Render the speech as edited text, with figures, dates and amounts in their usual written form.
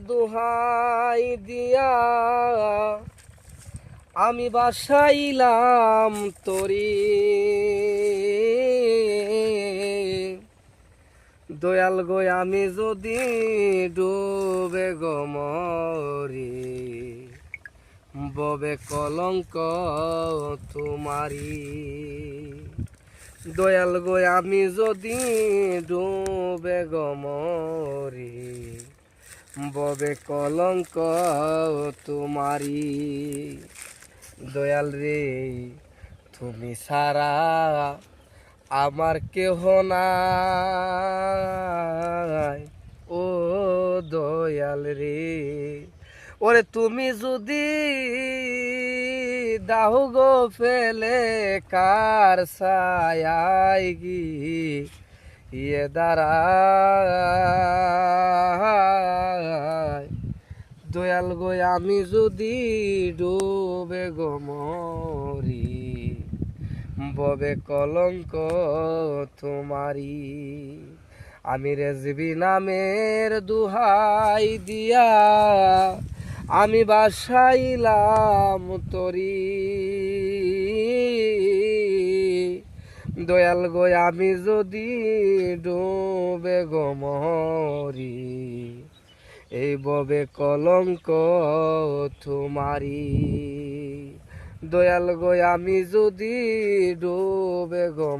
দোহাই দিয়া আমি বাসাইলাম তরি, দয়াল গো আমি যদি ডুবে গো মরি, ববে কলঙ্ক তোমারি। দয়াল গো আমি যদি ডুবে গো মরি, ববে কলঙ্ক তোমারি। দয়াল রে তুমি সারা আমার কেহ নাই, ও দয়াল রে। ওরে তুমি যদি দাহ গো ফেলে কার ছায়ায় গিয়ে দাঁড়ায়, দয়াল গো আমি যদি ডুবে গো মরি, ববে কলঙ্ক তোমারি। আমি রেজবি নামের দুহাই দিয়া আমি বাসাইলাম তরি, দয়াল গো আমি যদি ডুবে গো মরি, এই ববে কলঙ্ক তোমারি। দয়াল গো আমি যদি ডুবে গো